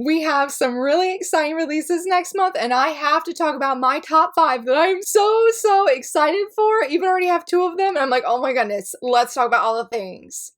We have some really exciting releases next month, and I have to talk about my top 5 that I'm so excited for. Even already have 2 of them, and I'm like, oh my goodness, let's talk about all the things.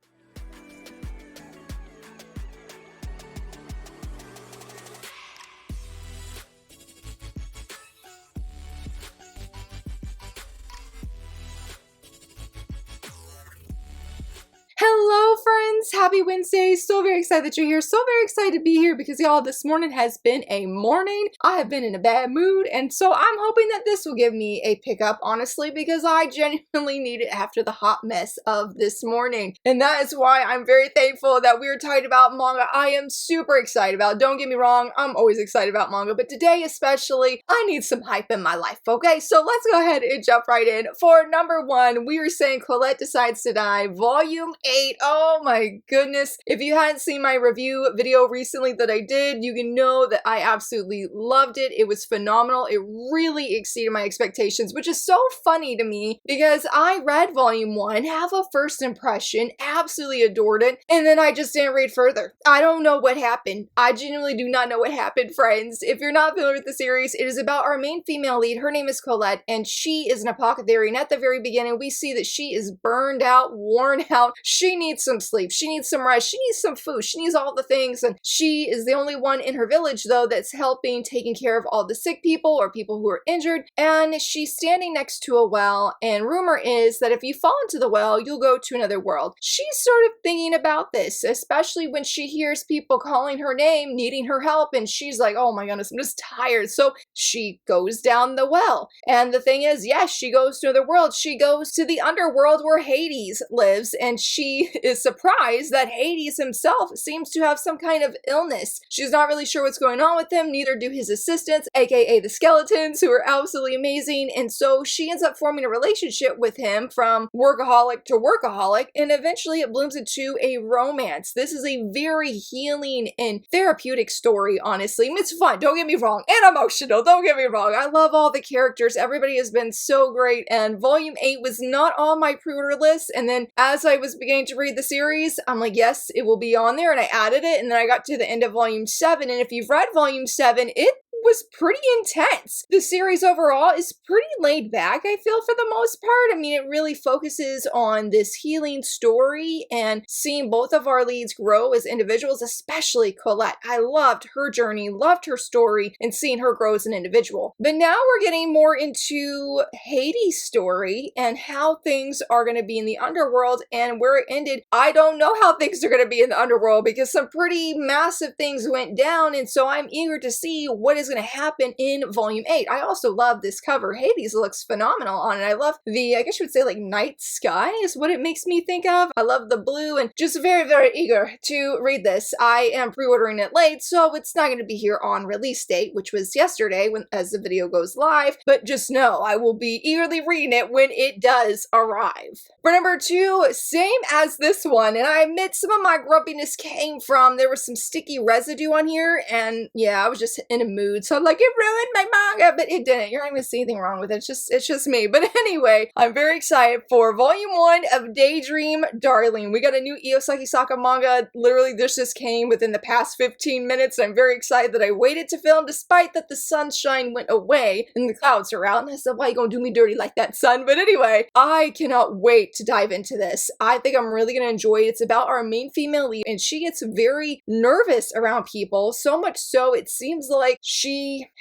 Hello friends, happy Wednesday. So very excited that you're here. So very excited to be here because y'all, this morning has been a morning. I have been in a bad mood, and so I'm hoping that this will give me a pickup, honestly, because I genuinely need it after the hot mess of this morning. And that is why I'm very thankful that we were talking about manga. I am super excited about it. Don't get me wrong, I'm always excited about manga, but today especially, I need some hype in my life, okay? So let's go ahead and jump right in. For number 1, we were saying Colette Decides to Die, Volume 8. Oh my goodness. If you hadn't seen my review video recently that I did, you can know that I absolutely loved it. It was phenomenal. It really exceeded my expectations, which is so funny to me because I read Volume 1, have a first impression, absolutely adored it, and then I just didn't read further. I don't know what happened. I genuinely do not know what happened, friends. If you're not familiar with the series, it is about our main female lead. Her name is Colette, and she is an apothecary, and at the very beginning, we see that she is burned out, worn out. She needs some sleep, she needs some rest, she needs some food, she needs all the things, and she is the only one in her village though that's helping taking care of all the sick people or people who are injured, and she's standing next to a well, and rumor is that if you fall into the well, you'll go to another world. She's sort of thinking about this, especially when she hears people calling her name, needing her help, and she's like, oh my goodness, I'm just tired. So she goes down the well, and the thing is, yes, she goes to another world. She goes to the underworld where Hades lives, and she is surprised that Hades himself seems to have some kind of illness. She's not really sure what's going on with him, neither do his assistants, aka the skeletons, who are absolutely amazing, and so she ends up forming a relationship with him from workaholic to workaholic, and eventually it blooms into a romance. This is a very healing and therapeutic story, honestly. It's fun, don't get me wrong, and emotional, don't get me wrong. I love all the characters, everybody has been so great, and Volume 8 was not on my pre-order list, and then as I was beginning to read the series, I'm like, yes, it will be on there, and I added it, and then I got to the end of Volume 7, and if you've read Volume 7, it was pretty intense. The series overall is pretty laid back, I feel, for the most part. I mean, it really focuses on this healing story and seeing both of our leads grow as individuals, especially Colette. I loved her journey, loved her story, and seeing her grow as an individual. But now we're getting more into Hades' story and how things are going to be in the underworld, and where it ended, I don't know how things are going to be in the underworld because some pretty massive things went down, and so I'm eager to see what is going to happen in Volume 8. I also love this cover. Hades looks phenomenal on it. I love the, I guess you would say, like night sky is what it makes me think of. I love the blue, and just very eager to read this. I am pre-ordering it late, so it's not going to be here on release date, which was yesterday when as the video goes live, but just know I will be eagerly reading it when it does arrive. For number 2, same as this one, and I admit some of my grumpiness came from, there was some sticky residue on here, and yeah, I was just in a mood. So I'm like, it ruined my manga, but it didn't. You're not even seeing anything wrong with it. It's just me. But anyway, I'm very excited for Volume 1 of Daydream, Darling. We got a new Iosaki Saka manga. Literally, this just came within the past 15 minutes. I'm very excited that I waited to film, despite that the sunshine went away and the clouds are out. And I said, why you gonna do me dirty like that, sun? But anyway, I cannot wait to dive into this. I think I'm really gonna enjoy it. It's about our main female lead, and she gets very nervous around people, so much so it seems like she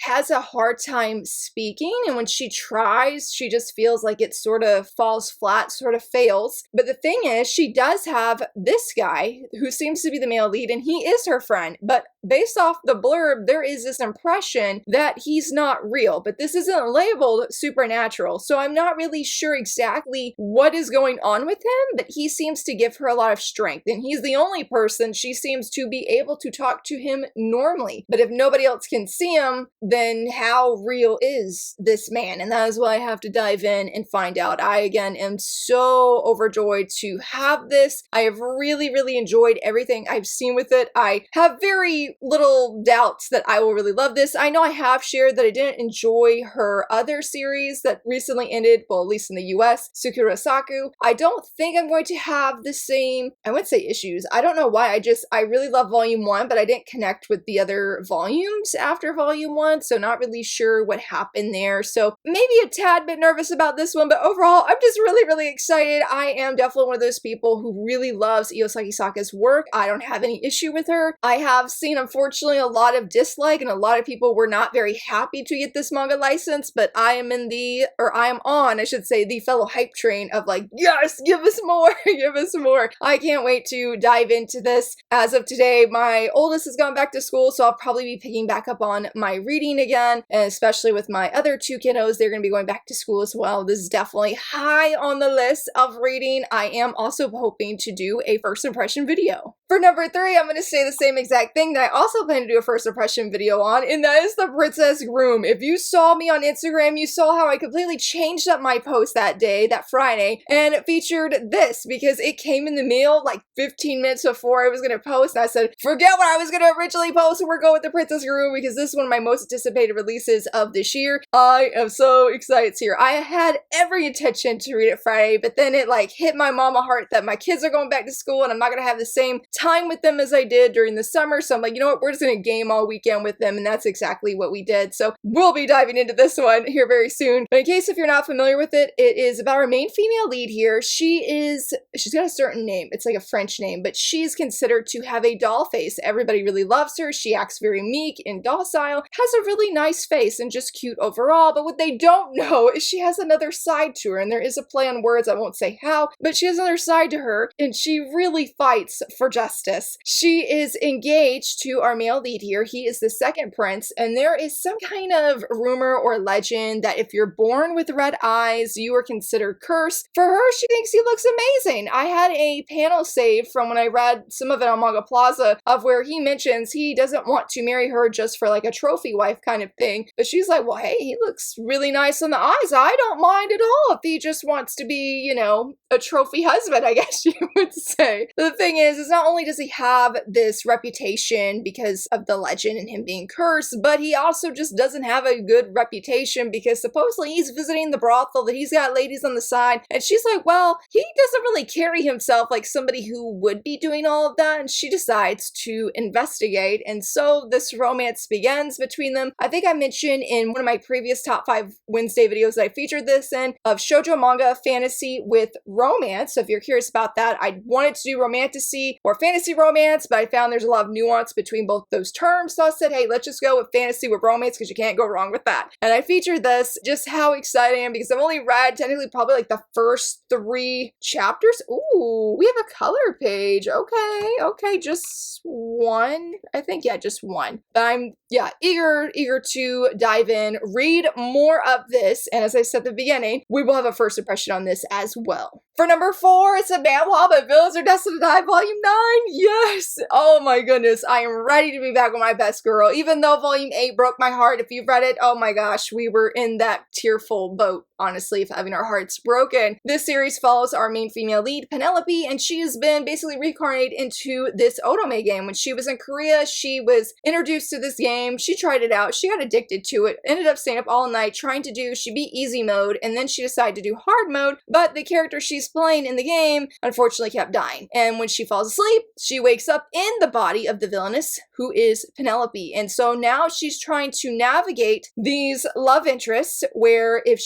has a hard time speaking, and when she tries, she just feels like it sort of falls flat, sort of fails. But the thing is, she does have this guy who seems to be the male lead, and he is her friend, but based off the blurb, there is this impression that he's not real, but this isn't labeled supernatural, so I'm not really sure exactly what is going on with him, but he seems to give her a lot of strength, and he's the only person she seems to be able to talk to him normally. But if nobody else can see him, then how real is this man? And that is why I have to dive in and find out. I, again, am so overjoyed to have this. I have really enjoyed everything I've seen with it. I have very very little doubts that I will really love this. I know I have shared that I didn't enjoy her other series that recently ended, well, at least in the US, Sakura. I don't think I'm going to have the same, I wouldn't say issues. I don't know why. I really love volume 1, but I didn't connect with the other volumes after volume 1, so not really sure what happened there. So maybe a tad bit nervous about this one, but overall, I'm just really, really excited. I am definitely one of those people who really loves Iosaki Saka's work. I don't have any issue with her. I have seen, unfortunately, a lot of dislike, and a lot of people were not very happy to get this manga license, but I am on, I should say, the fellow hype train of like, yes, give us more, give us more. I can't wait to dive into this. As of today, my oldest has gone back to school, so I'll probably be picking back up on my reading again, and especially with my other 2 kiddos, they're going to be going back to school as well. This is definitely high on the list of reading. I am also hoping to do a first impression video. For number 3, I'm going to say the same exact thing that I also plan to do a first impression video on, and that is the Princess Groom. If you saw me on Instagram, you saw how I completely changed up my post that day, that Friday, and it featured this because it came in the mail like 15 minutes before I was going to post, and I said, forget what I was going to originally post, and we're going with the Princess Groom because this is one of my most anticipated releases of this year. I am so excited here. I had every intention to read it Friday, but then it like hit my mama heart that my kids are going back to school and I'm not going to have the same time with them as I did during the summer. So I'm like, you know what, we're just going to game all weekend with them, and that's exactly what we did. So we'll be diving into this one here very soon. But in case if you're not familiar with it, it is about our main female lead here. She's got a certain name. It's like a French name, but she's considered to have a doll face. Everybody really loves her. She acts very meek and docile, has a really nice face, and just cute overall. But what they don't know is she has another side to her, and there is a play on words. I won't say how, but she has another side to her, and she really fights for justice. She is engaged to our male lead here. He is the second prince, and there is some kind of rumor or legend that if you're born with red eyes, you are considered cursed. For her, she thinks he looks amazing. I had a panel saved from when I read some of it on Manga Plaza of where he mentions he doesn't want to marry her just for like a trophy wife kind of thing, but she's like, well, hey, he looks really nice on the eyes. I don't mind at all if he just wants to be, you know, a trophy husband, I guess you would say. The thing is not only does he have this reputation because of the legend and him being cursed, but he also just doesn't have a good reputation because supposedly he's visiting the brothel, that he's got ladies on the side, and she's like, well, he doesn't really carry himself like somebody who would be doing all of that, and she decides to investigate, and so this romance begins between them. I think I mentioned in one of my previous top 5 Wednesday videos that I featured this in, of shoujo manga fantasy with romance. So if you're curious about that, I wanted to do romantasy or fantasy romance, but I found there's a lot of nuance between both those terms. So I said, hey, let's just go with fantasy with romance because you can't go wrong with that. And I featured this, just how excited I am because I've only read technically probably like the first 3 chapters. Ooh, we have a color page. Okay, just one. I think, yeah, just one. But I'm, yeah, eager to dive in, read more of this. And as I said at the beginning, we will have a first impression on this as well. For number 4, it's a manhwa, but Villains Are Destined to Die, Volume 9. Yes! Oh my goodness, I am ready to be back with my best girl. Even though Volume 8 broke my heart, if you've read it, oh my gosh, we were in that tearful boat, honestly, of having our hearts broken. This series follows our main female lead, Penelope, and she has been basically reincarnated into this otome game. When she was in Korea, she was introduced to this game. She tried it out. She got addicted to it, ended up staying up all night trying to do, she beat easy mode, and then she decided to do hard mode, but the character she's playing in the game unfortunately kept dying. And when she falls asleep, she wakes up in the body of the villainess, who is Penelope. And so now she's trying to navigate these love interests where if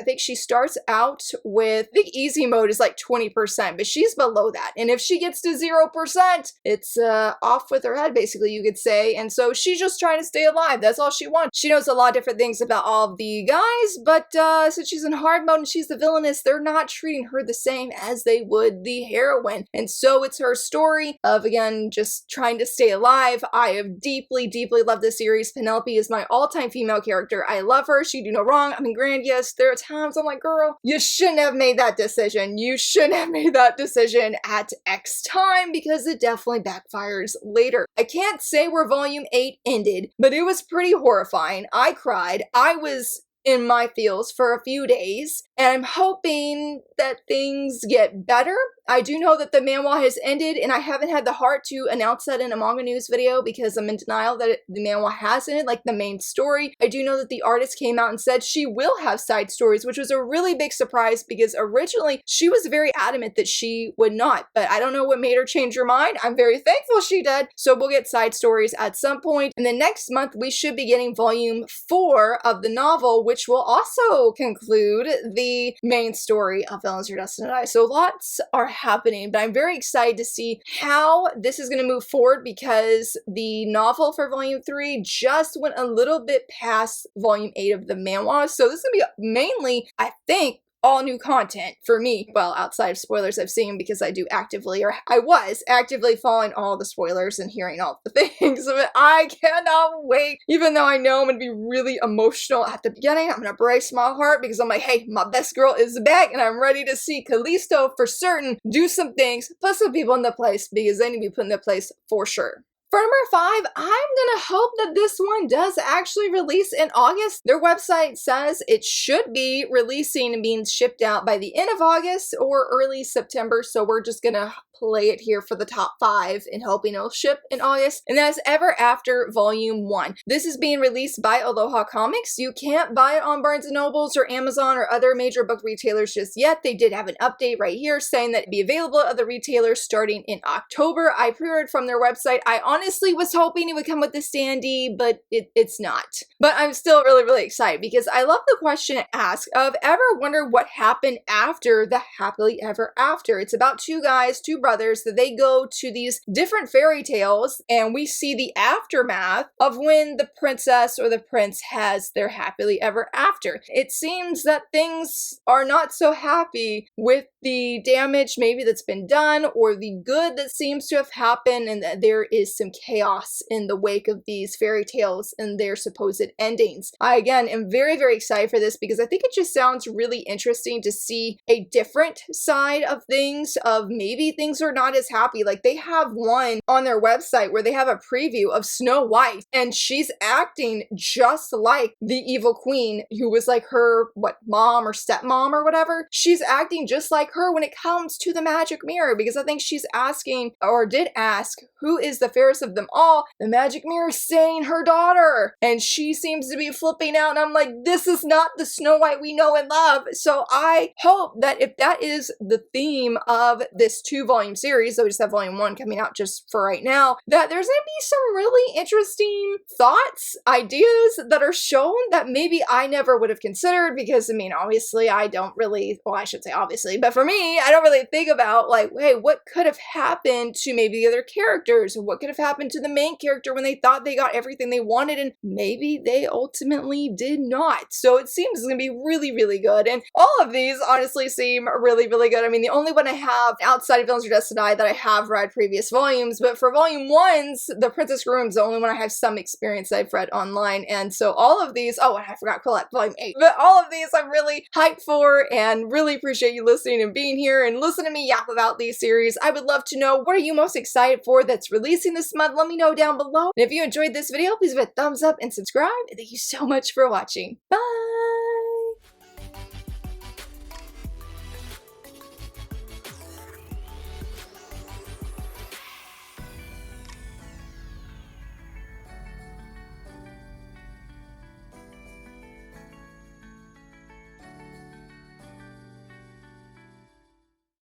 I think she starts out with, I think easy mode is like 20%, but she's below that. And if she gets to 0%, it's off with her head, basically, you could say. And so she's just trying to stay alive. That's all she wants. She knows a lot of different things about all of the guys, but since she's in hard mode and she's the villainess, they're not treating her the same as they would the heroine. And so it's her story of, again, just trying to stay alive. I have deeply loved this series. Penelope is my all-time female character. I love her. She do no wrong. I mean, granted, yes, there are times I'm like, girl, you shouldn't have made that decision. You shouldn't have made that decision at X time because it definitely backfires later. I can't say where Volume 8 ended, but it was pretty horrifying. I cried. I was in my feels for a few days. and I'm hoping that things get better. I do know that the manhwa has ended, and I haven't had the heart to announce that in a manga news video because I'm in denial that the manhwa has ended, like the main story. I do know that the artist came out and said she will have side stories, which was a really big surprise because originally she was very adamant that she would not, but I don't know what made her change her mind. I'm very thankful she did. So we'll get side stories at some point. And then next month, we should be getting volume 4 of the novel, which will also conclude the main story of Villains Are Destined to Die. So lots are happening, but I'm very excited to see how this is going to move forward because the novel for volume 3 just went a little bit past volume 8 of the manhwa. So this is going to be mainly, I think, all new content for me. Well, outside of spoilers I've seen because I do actively, or I was actively following all the spoilers and hearing all the things. But I cannot wait. Even though I know I'm going to be really emotional at the beginning, I'm going to brace my heart because I'm like, hey, my best girl is back and I'm ready to see Callisto for certain do some things, put some people in the place because they need to be put in the place for sure. For number 5, I'm gonna hope that this one does actually release in August. Their website says it should be releasing and being shipped out by the end of August or early September, so we're just gonna play it here for the top 5 and hoping it'll ship in August. And that's Ever After Volume 1. This is being released by Aloha Comics. You can't buy it on Barnes & Nobles or Amazon or other major book retailers just yet. They did have an update right here saying that it'd be available at the retailers starting in October. I pre-ordered from their website. I honestly was hoping it would come with the standee, but it's not. But I'm still really, really excited because I love the question it asks of ever wonder what happened after the happily ever after. It's about two guys, two brothers, that they go to these different fairy tales and we see the aftermath of when the princess or the prince has their happily ever after. It seems that things are not so happy with the damage maybe that's been done or the good that seems to have happened, and that there is some chaos in the wake of these fairy tales and their supposed endings. I again am very, very excited for this because I think it just sounds really interesting to see a different side of things, of maybe things are not as happy. Like they have one on their website where they have a preview of Snow White and she's acting just like the evil queen who was like her, what, mom or stepmom or whatever. She's acting just like her when it comes to the magic mirror because I think she's asking, or did ask, who is the fairest of them all? The magic mirror saying her daughter, and she seems to be flipping out, and I'm like, this is not the Snow White we know and love. So I hope that if that is the theme of this 2-volume series, so we just have volume 1 coming out just for right now, that there's gonna be some really interesting thoughts, ideas that are shown that maybe I never would have considered because, I mean, obviously I don't really, well, I should say obviously, but for me, I don't really think about like, hey, what could have happened to maybe the other characters? What could have happened to the main character when they thought they got everything they wanted and maybe they ultimately did not? So it seems it's gonna be really, really good. And all of these honestly seem really, really good. I mean, the only one I have outside of Villains Are Destined to Die that I have read previous volumes, but for volume 1's, The Princess Groom is the only one I have some experience I've read online. And so all of these, oh, and I forgot Colette, volume 8, but all of these I'm really hyped for and really appreciate you listening and being here and listening to me yap about these series. I would love to know, what are you most excited for that's releasing this month? Let me know down below. And if you enjoyed this video, please give it a thumbs up and subscribe. And thank you so much for watching. Bye!